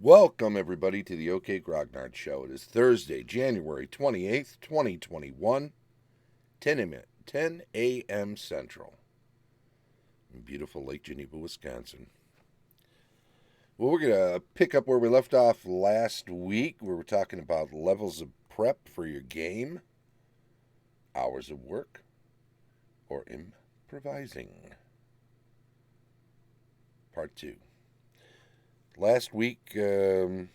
Welcome, everybody, to the OK Grognard Show. It is Thursday, January 28th, 2021, 10 a.m. Central, in beautiful Lake Geneva, Wisconsin. Well, we're going to pick up where we left off last week. We were talking about levels of prep for your game, hours of work, or improvising. Part 2. Last week, we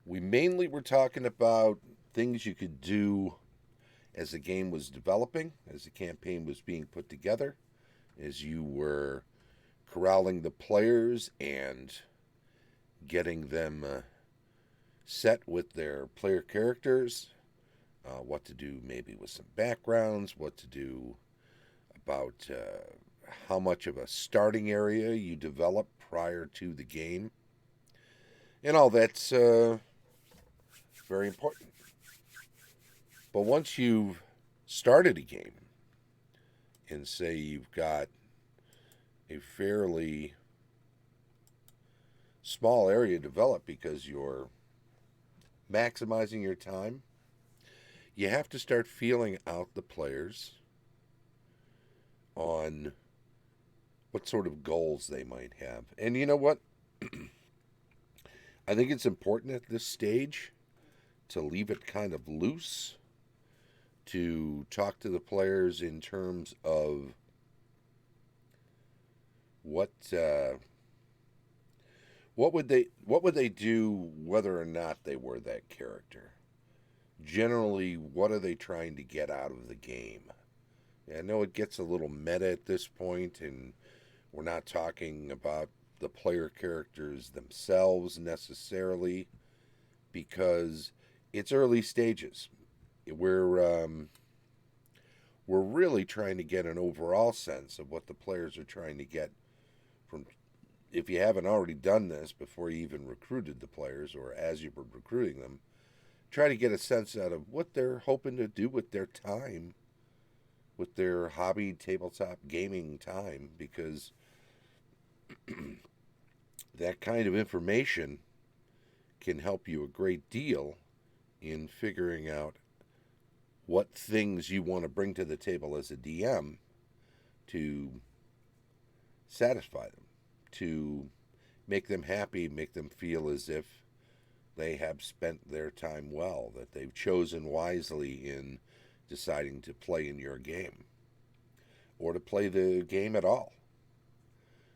mainly were talking about things you could do as the game was developing, as the campaign was being put together, as you were corralling the players and getting them set with their player characters, what to do maybe with some backgrounds, what to do about how much of a starting area you develop prior to the game. And all that's very important. But once you've started a game and say you've got a fairly small area developed because you're maximizing your time, you have to start feeling out the players on what sort of goals they might have. And you know what? I think it's important at this stage to leave it kind of loose, to talk to the players in terms of what what would they do whether or not they were that character. Generally, what are they trying to get out of the game? I know it gets a little meta at this point, and we're not talking about the player characters themselves necessarily because it's early stages. We're we're really trying to get an overall sense of what the players are trying to get from. If you haven't already done this before you even recruited the players or as you were recruiting them, try to get a sense out of what they're hoping to do with their time, with their hobby tabletop gaming time, because that kind of information can help you a great deal in figuring out what things you want to bring to the table as a DM to satisfy them, to make them happy, make them feel as if they have spent their time well, that they've chosen wisely in deciding to play in your game or to play the game at all.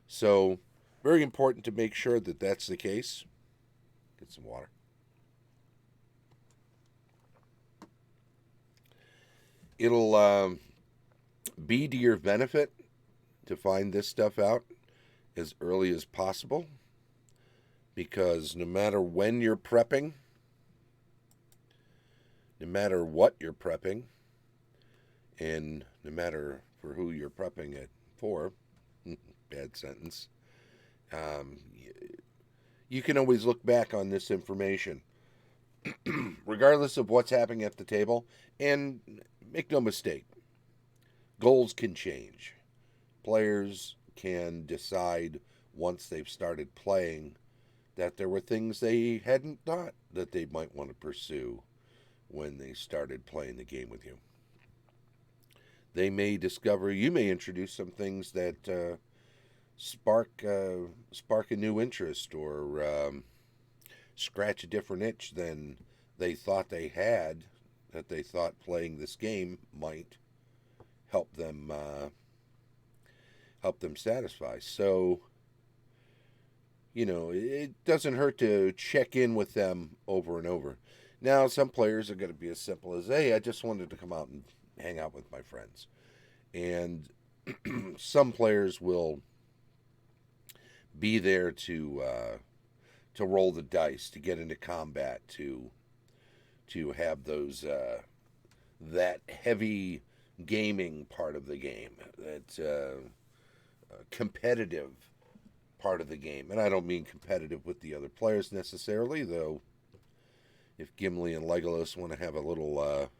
So, very important to make sure that that's the case. Get some water. It'll be to your benefit to find this stuff out as early as possible because no matter when you're prepping, no matter what you're prepping, and no matter for who you're prepping it for, bad sentence, um, you can always look back on this information, regardless of what's happening at the table, and make no mistake, goals can change. Players can decide once they've started playing that there were things they hadn't thought that they might want to pursue when they started playing the game with you. They may discover, you may introduce some things that spark a new interest or scratch a different itch than they thought they had, that they thought playing this game might help them satisfy. So, it doesn't hurt to check in with them over and over. Now, some players are going to be as simple as, hey, I just wanted to come out and hang out with my friends. And some players will be there to roll the dice, to get into combat, to have those that heavy gaming part of the game, that competitive part of the game. And I don't mean competitive with the other players necessarily, though. If Gimli and Legolas want to have a little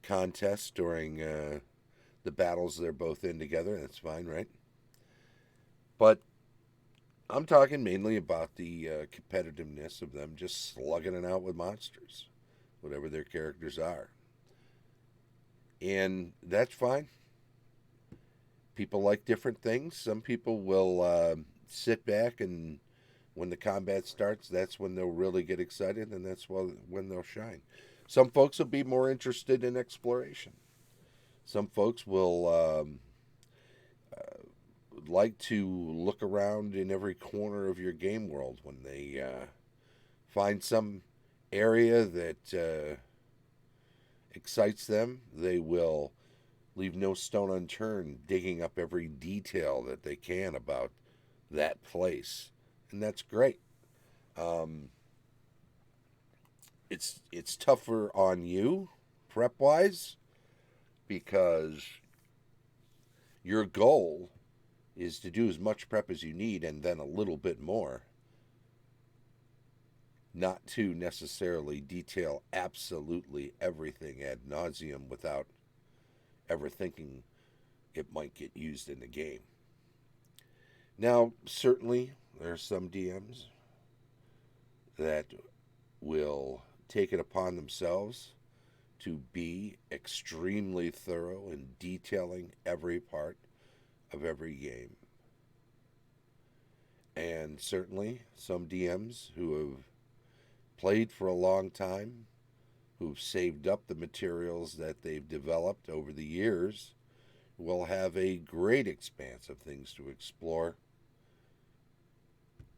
contest during the battles they're both in together, that's fine, right? But I'm talking mainly about the competitiveness of them just slugging it out with monsters, whatever their characters are. And that's fine. People like different things. Some people will sit back, and when the combat starts, that's when they'll really get excited, and that's when they'll shine. Some folks will be more interested in exploration. Some folks will like to look around in every corner of your game world when they find some area that excites them. They will leave no stone unturned, digging up every detail that they can about that place, and that's great. Um, it's tougher on you, prep wise, because your goal is to do as much prep as you need and then a little bit more, not to necessarily detail absolutely everything ad nauseum without ever thinking it might get used in the game. Now, certainly, there are some DMs that will take it upon themselves to be extremely thorough in detailing every part of every game. And certainly, some DMs who have played for a long time, who've saved up the materials that they've developed over the years, will have a great expanse of things to explore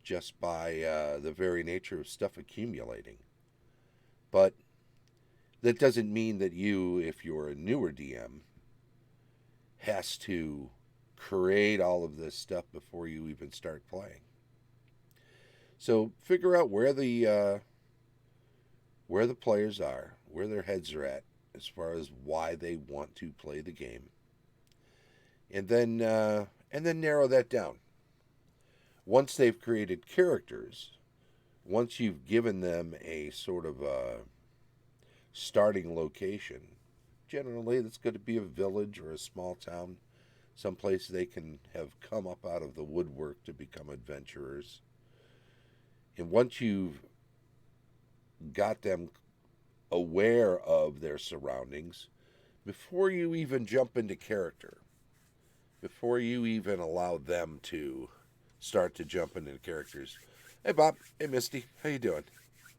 just by the very nature of stuff accumulating. But that doesn't mean that you, if you're a newer DM, has to create all of this stuff before you even start playing. So figure out where the players are, where their heads are at, as far as why they want to play the game, and then narrow that down. Once they've created characters, once you've given them a sort of a starting location, generally that's going to be a village or a small town, someplace they can have come up out of the woodwork to become adventurers. And once you've got them aware of their surroundings, before you even jump into character, before you even allow them to start to jump into characters. Hey Bob, hey Misty, how you doing?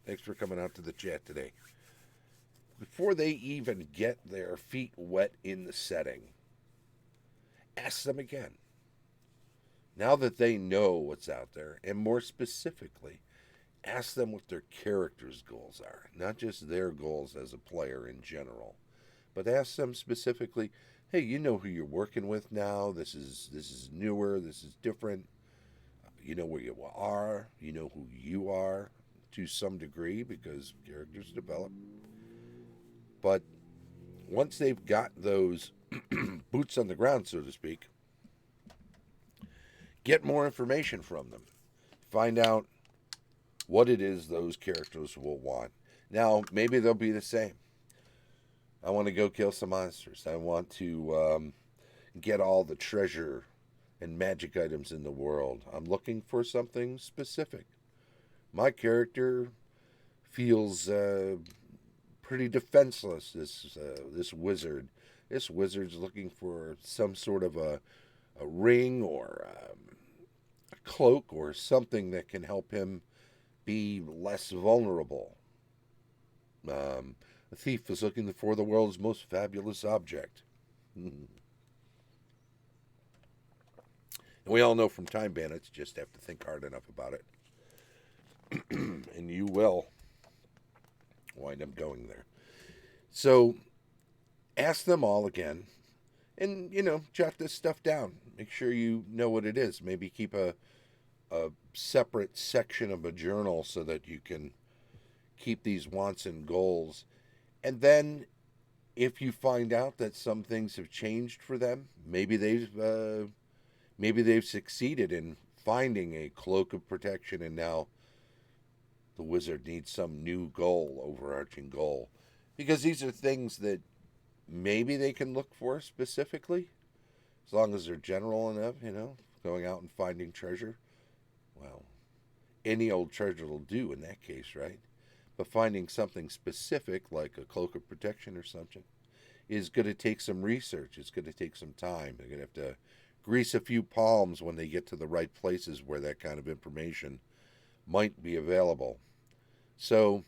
Thanks for coming out to the chat today. Before they even get their feet wet in the setting, ask them again. Now that they know what's out there, and more specifically, ask them what their character's goals are, not just their goals as a player in general, but ask them specifically, hey, you know who you're working with now. This is newer, this is different. You know where you are, you know who you are to some degree because characters develop. But once they've got those boots on the ground, so to speak, get more information from them. Find out what it is those characters will want. Now, maybe they'll be the same. I want to go kill some monsters. I want to get all the treasure and magic items in the world. I'm looking for something specific. My character feels pretty defenseless. This wizard. This wizard's looking for some sort of a ring or a cloak or something that can help him be less vulnerable. A thief is looking for the world's most fabulous object. And we all know from Time Bandits, just have to think hard enough about it. And you will wind up going there. So ask them all again. And, jot this stuff down. Make sure you know what it is. Maybe keep a separate section of a journal so that you can keep these wants and goals. And then if you find out that some things have changed for them, maybe they've succeeded in finding a cloak of protection, and now the wizard needs some new goal, overarching goal. Because these are things that maybe they can look for specifically, as long as they're general enough, going out and finding treasure. well, any old treasure will do in that case, right? But finding something specific like a cloak of protection or something is going to take some research. It's going to take some time. They're going to have to grease a few palms when they get to the right places where that kind of information might be available. So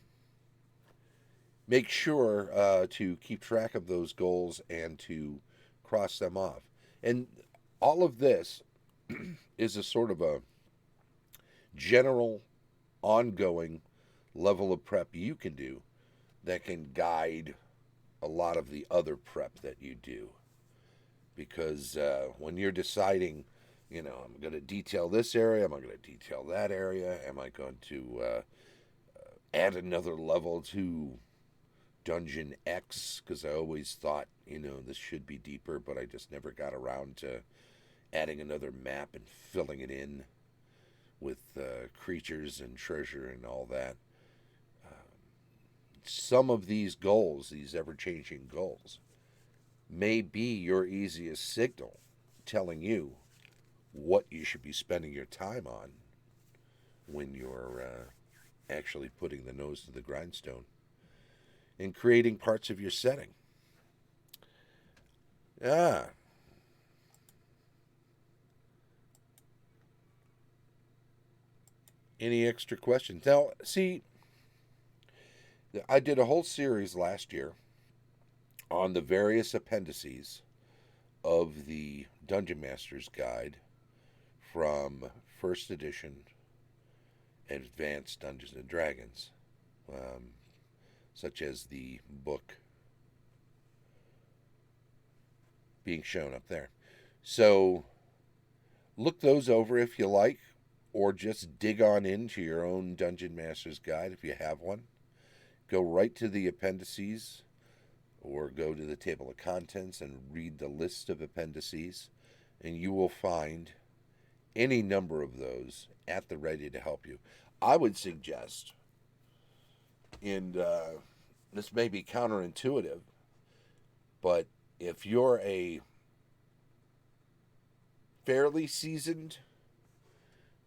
make sure to keep track of those goals and to cross them off. And all of this is a sort of a general, ongoing level of prep you can do that can guide a lot of the other prep that you do. Because when you're deciding, I'm going to detail this area, am I going to detail that area, am I going to add another level to Dungeon X? Because I always thought, this should be deeper, but I just never got around to adding another map and filling it in with creatures and treasure and all that. Some of these goals, these ever changing goals, may be your easiest signal telling you what you should be spending your time on when you're actually putting the nose to the grindstone and creating parts of your setting. Ah. Any extra questions? Now, see, I did a whole series last year on the various appendices of the Dungeon Master's Guide from First Edition Advanced Dungeons and Dragons, such as the book being shown up there. So look those over if you like, or just dig on into your own Dungeon Master's Guide if you have one. Go right to the appendices or go to the table of contents and read the list of appendices, and you will find any number of those at the ready to help you. I would suggest, and this may be counterintuitive, but if you're a fairly seasoned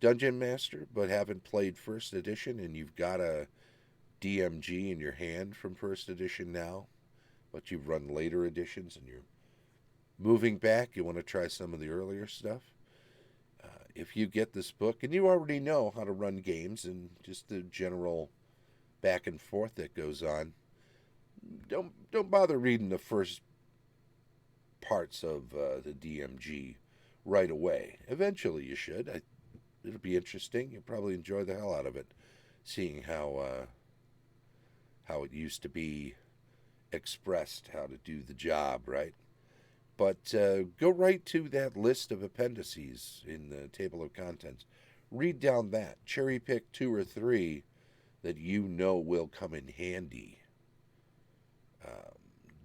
Dungeon Master but haven't played First Edition and you've got a DMG in your hand from First Edition now, but you've run later editions and you're moving back, you want to try some of the earlier stuff, if you get this book and you already know how to run games and just the general back and forth that goes on, don't bother reading the first parts of the DMG right away. Eventually you should. It'll be interesting. You'll probably enjoy the hell out of it, seeing how it used to be expressed, how to do the job, right? But go right to that list of appendices in the table of contents. Read down that. Cherry pick 2 or 3 that you know will come in handy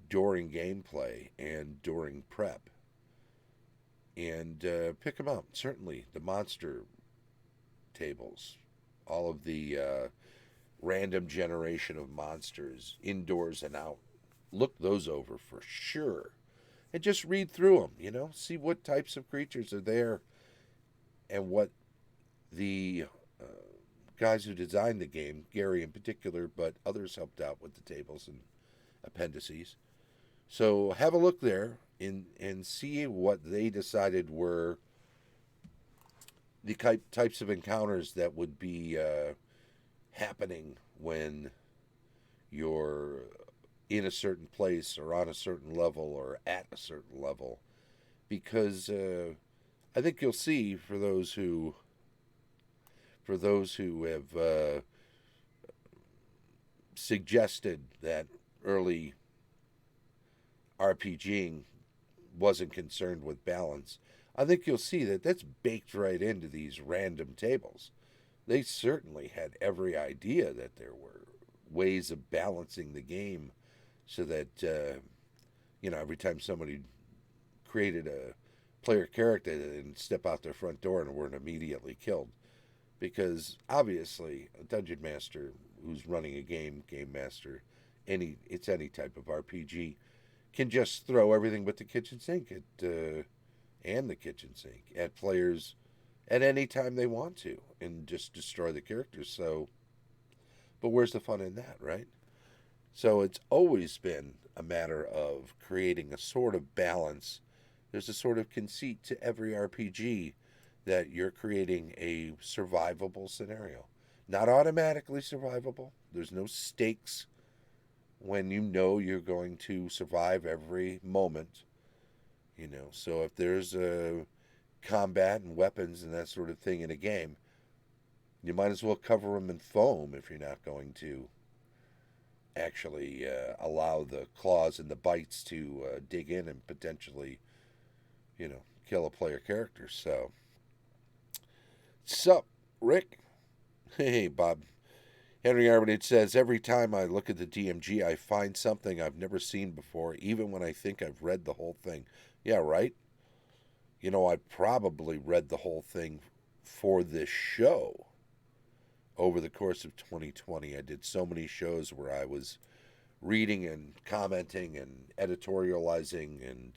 during gameplay and during prep. And pick them up. Certainly the monster tables, all of the random generation of monsters, indoors and out. Look those over for sure. And just read through them, see what types of creatures are there and what the guys who designed the game, Gary in particular, but others helped out with the tables and appendices. So have a look there and see what they decided were the types of encounters that would be happening when you're in a certain place or on a certain level or at a certain level, because I think you'll see for those who have suggested that early RPGing wasn't concerned with balance, I think you'll see that that's baked right into these random tables. They certainly had every idea that there were ways of balancing the game so that, every time somebody created a player character, they didn't step out their front door and weren't immediately killed. Because obviously, a dungeon master who's running a game master, any type of RPG, can just throw everything but the kitchen sink at the kitchen sink at players at any time they want to and just destroy the characters. So, but where's the fun in that, right? So it's always been a matter of creating a sort of balance. There's a sort of conceit to every RPG that you're creating a survivable scenario. Not automatically survivable. There's no stakes when you know you're going to survive every moment. So if there's a combat and weapons and that sort of thing in a game, you might as well cover them in foam if you're not going to actually allow the claws and the bites to dig in and potentially, kill a player character. So, sup, Rick? Hey, Bob. Henry Arbonite says, every time I look at the DMG, I find something I've never seen before, even when I think I've read the whole thing. Yeah, right? I probably read the whole thing for this show over the course of 2020. I did so many shows where I was reading and commenting and editorializing and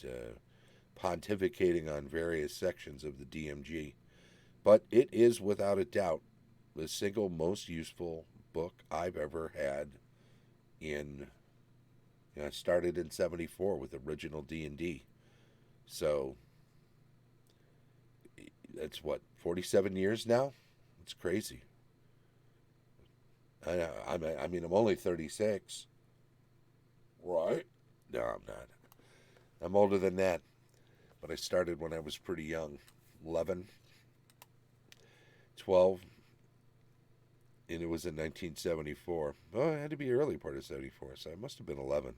pontificating on various sections of the DMG. But it is without a doubt the single most useful book I've ever had in. I started in '74 with original D&D, so that's what 47 years now. It's crazy. I'm only 36, right? No, I'm not. I'm older than that, but I started when I was pretty young, 11, 12, and it was in 1974. Well, it had to be early part of '74, so I must have been 11.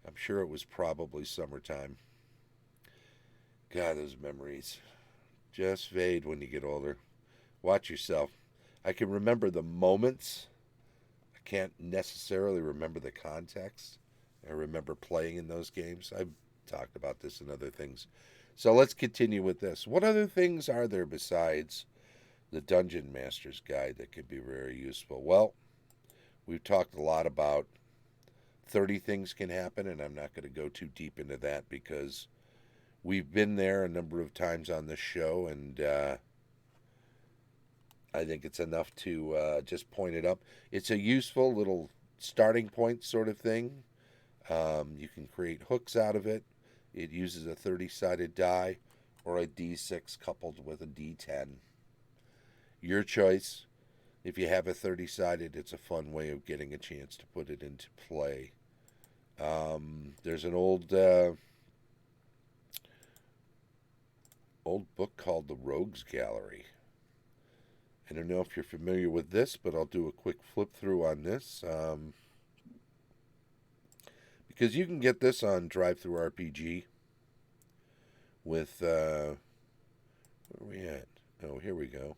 I'm sure it was probably summertime. God, those memories just fade when you get older. Watch yourself. I can remember the moments. I can't necessarily remember the context. I remember playing in those games. I've talked about this and other things. So let's continue with this. What other things are there besides the Dungeon Master's Guide that could be very useful? Well, we've talked a lot about 30 things can happen, and I'm not going to go too deep into that because we've been there a number of times on this show, and I think it's enough to just point it up. It's a useful little starting point sort of thing. You can create hooks out of it. It uses a 30-sided die or a D6 coupled with a D10. Your choice. If you have a 30-sided, it's a fun way of getting a chance to put it into play. There's an old book called The Rogues Gallery. I don't know if you're familiar with this, but I'll do a quick flip through on this. Because you can get this on DriveThruRPG with, where are we at? Oh, here we go.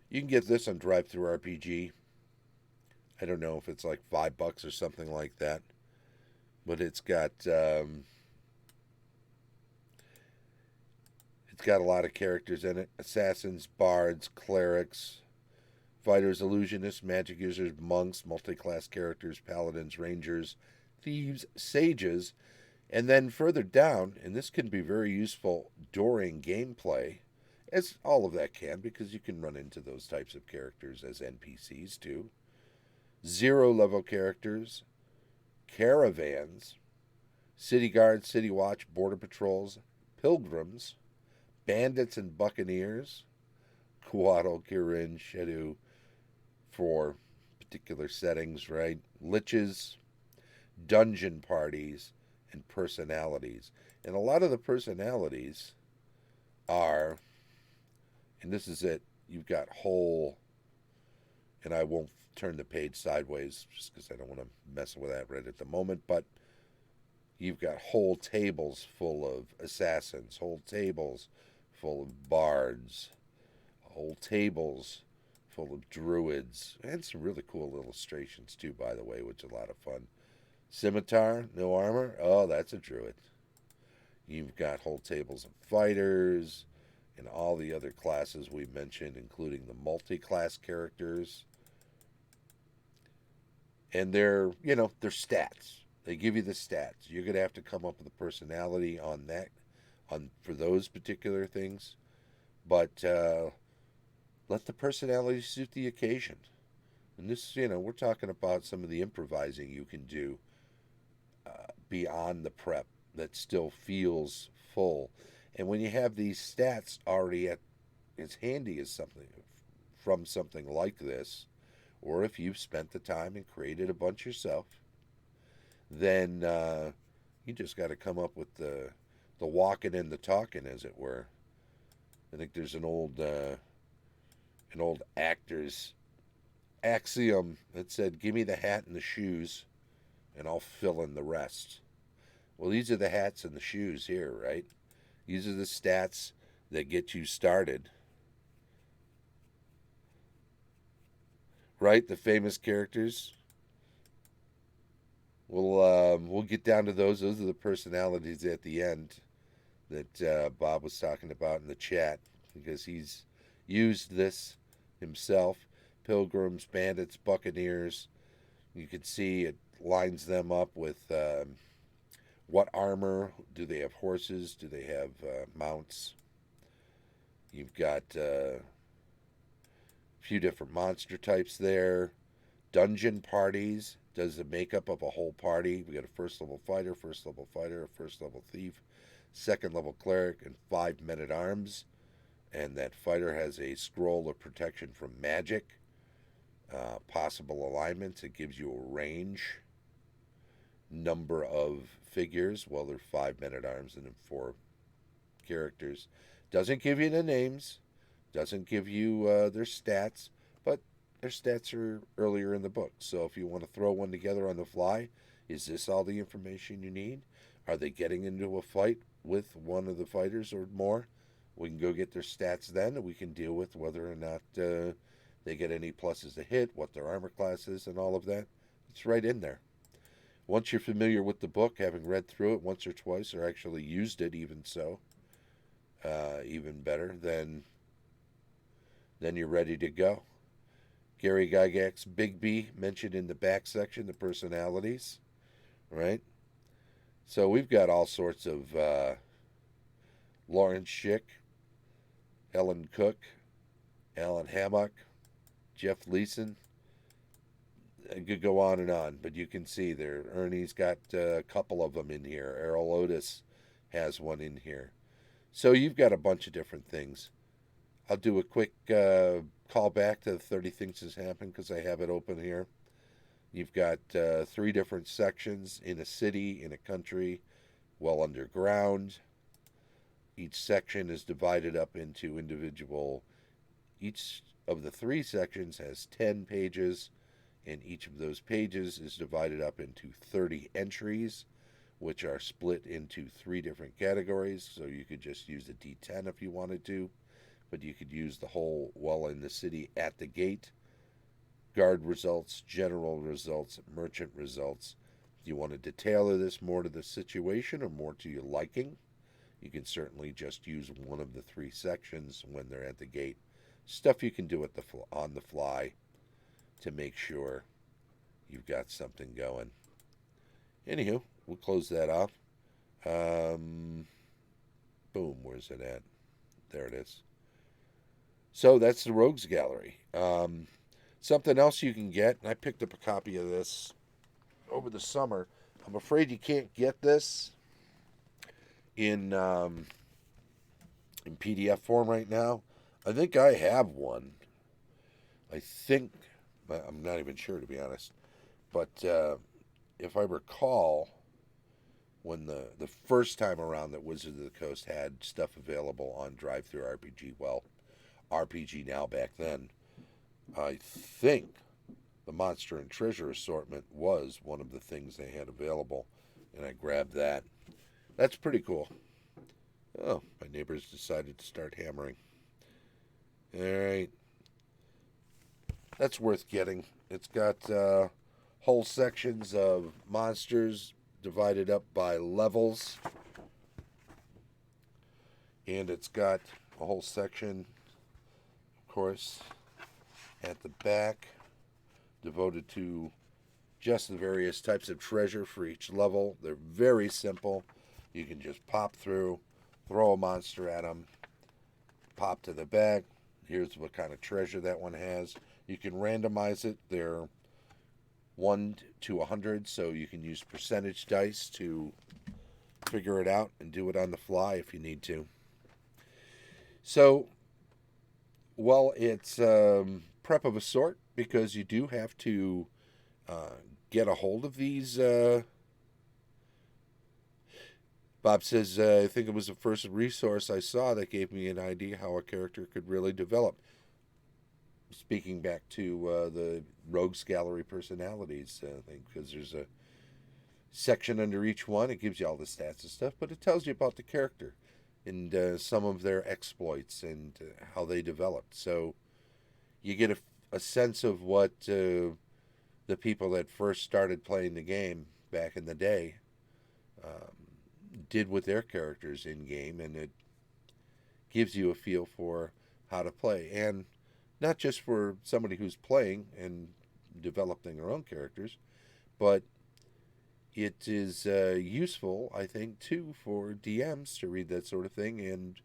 You can get this on DriveThruRPG. I don't know if it's like $5 or something like that, but it's got a lot of characters in it: assassins, bards, clerics, fighters, illusionists, magic users, monks, multi-class characters, paladins, rangers, thieves, sages, and then further down, and this can be very useful during gameplay, as all of that can, because you can run into those types of characters as NPCs too. 0 level characters, caravans, city guards, city watch, border patrols, pilgrims, bandits and buccaneers, Kuato, Kirin, Shedu for particular settings, right? Liches, dungeon parties, and personalities. And a lot of the personalities are, and this is it, you've got whole, and I won't turn the page sideways just because I don't want to mess with that right at the moment, but you've got whole tables full of assassins, whole tables full of bards, whole tables full of druids, and some really cool illustrations too, by the way, which is a lot of fun. Scimitar, no armor? Oh, that's a druid. You've got whole tables of fighters and all the other classes we mentioned, including the multi-class characters. And they're stats. They give you the stats. You're going to have to come up with a personality on that, for those particular things. But let the personality suit the occasion. And this, we're talking about some of the improvising you can do beyond the prep that still feels full. And when you have these stats already at as handy as something from something like this, or if you've spent the time and created a bunch yourself, then you just got to come up with the walking and the talking, as it were. I think there's an old actor's axiom that said, "Give me the hat and the shoes, and I'll fill in the rest." Well, these are the hats and the shoes here, right? These are the stats that get you started, right? The famous characters. We'll get down to those. Those are the personalities at the end that Bob was talking about in the chat, because he's used this himself. Pilgrims, bandits, buccaneers. You can see it lines them up with what armor. Do they have horses? Do they have mounts? You've got a few different monster types there. Dungeon parties. Does the makeup of a whole party. We got a first level fighter, a first level thief, second level cleric, and 5 men at arms. And that fighter has a scroll of protection from magic. Possible alignments. It gives you a range. Number of figures. Well, there are 5 men at arms and then 4 characters. Doesn't give you the names. Doesn't give you their stats. But their stats are earlier in the book. So if you want to throw one together on the fly, is this all the information you need? Are they getting into a fight with one of the fighters or more? We can go get their stats then, and we can deal with whether or not they get any pluses to hit, what their armor class is, and all of that. It's right in there. Once you're familiar with the book, having read through it once or twice, or actually used it even so, even better, then you're ready to go. Gary Gygax's Big B mentioned in the back section, the personalities, right? So we've got all sorts of Lauren Schick, Ellen Cook, Alan Hammock, Jeff Leeson. I could go on, but you can see there. Ernie's got a couple of them in here. Errol Otis has one in here. So you've got a bunch of different things. I'll do a quick call back to the 30 Things Has Happened because I have it open here. You've got 3 different sections: in a city, in a country, well underground. Each section is divided up into individual. Each of the 3 sections has 10 pages, and each of those pages is divided up into 30 entries, which are split into 3 different categories. So you could just use a D10 if you wanted to, but you could use the whole well in the city at the gate. Guard results, general results, merchant results. Do you want to tailor this more to the situation or more to your liking? You can certainly just use one of the 3 sections when they're at the gate. Stuff you can do on the fly to make sure you've got something going. Anywho, we'll close that off. Boom, where's it at? There it is. So that's the Rogues Gallery. Something else you can get, and I picked up a copy of this over the summer. I'm afraid you can't get this in PDF form right now. I think I have one. I think, I'm not even sure to be honest, but if I recall, when the first time around that Wizards of the Coast had stuff available on Drive-Thru RPG, well, RPG Now back then, I think the Monster and Treasure assortment was one of the things they had available, and I grabbed that. That's pretty cool. Oh, my neighbors decided to start hammering. All right. That's worth getting. It's got whole sections of monsters divided up by levels. And it's got a whole section, of course, at the back devoted to just the various types of treasure for each level. They're very simple. You can just pop through, throw a monster at them, pop to the back. Here's what kind of treasure that one has. You can randomize it. They're 1 to 100, so you can use percentage dice to figure it out and do it on the fly if you need to. So, well, it's prep of a sort because you do have to get a hold of these. Bob says, I think it was the first resource I saw that gave me an idea how a character could really develop. Speaking back to the Rogues Gallery personalities thing, because there's a section under each one. It gives you all the stats and stuff, but it tells you about the character and some of their exploits and how they developed. So you get a sense of what the people that first started playing the game back in the day did with their characters in game, and it gives you a feel for how to play. And not just for somebody who's playing and developing their own characters, but it is useful, I think, too, for DMs to read that sort of thing and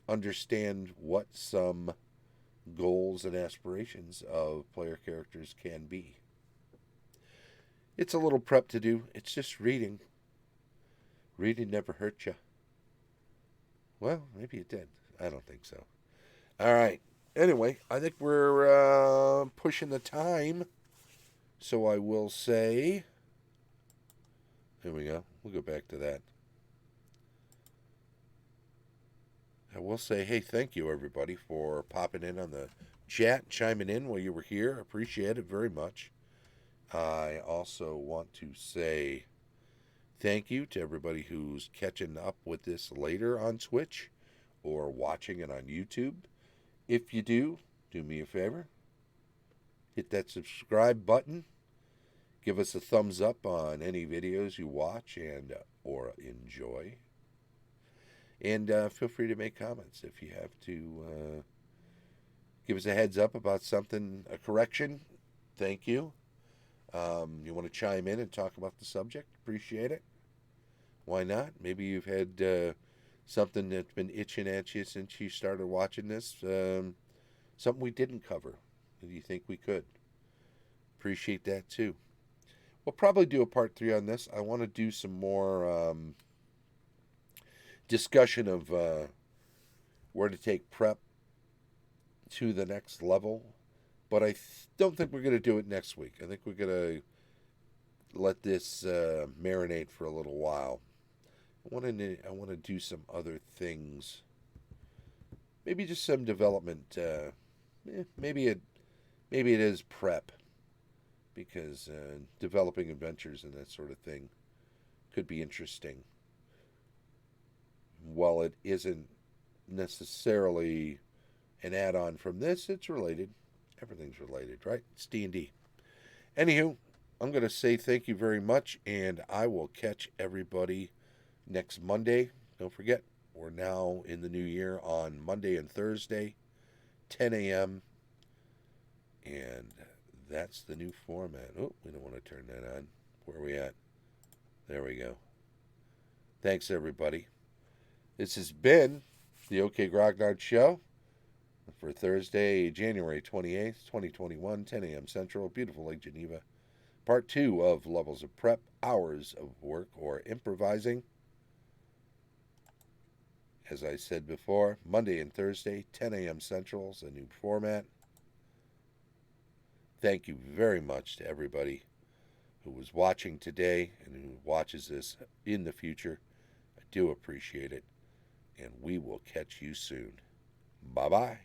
understand what some goals and aspirations of player characters can be. It's a little prep to do. It's just reading. Reading never hurt you. Well, maybe it did. I don't think so. All right. Anyway, I think we're pushing the time. So I will say... Here we go. We'll go back to that. I will say, hey, thank you, everybody, for popping in on the chat, chiming in while you were here. Appreciate it very much. I also want to say thank you to everybody who's catching up with this later on Twitch or watching it on YouTube. If you do me a favor. Hit that subscribe button. Give us a thumbs up on any videos you watch and or enjoy. And feel free to make comments if you have to give us a heads up about something, a correction. Thank you. You want to chime in and talk about the subject? Appreciate it. Why not? Maybe you've had something that's been itching at you since you started watching this. Something we didn't cover that you think we could. Appreciate that too. We'll probably do a part 3 on this. I want to do some more discussion of where to take prep to the next level. But I don't think we're going to do it next week. I think we're going to let this marinate for a little while. I want to do some other things. Maybe just some development. Maybe it is prep, because developing adventures and that sort of thing could be interesting. While it isn't necessarily an add-on from this, it's related. Everything's related, right? It's D&D. Anywho, I'm going to say thank you very much, and I will catch everybody next Monday. Don't forget, we're now in the new year on Monday and Thursday, 10 a.m., and that's the new format. Oh, we don't want to turn that on. Where are we at? There we go. Thanks, everybody. This has been the OK Grognard Show for Thursday, January 28th, 2021, 10 a.m. Central, beautiful Lake Geneva. Part 2 of Levels of Prep, Hours of Work or Improvising. As I said before, Monday and Thursday, 10 a.m. Central is a new format. Thank you very much to everybody who was watching today and who watches this in the future. I do appreciate it, and we will catch you soon. Bye-bye.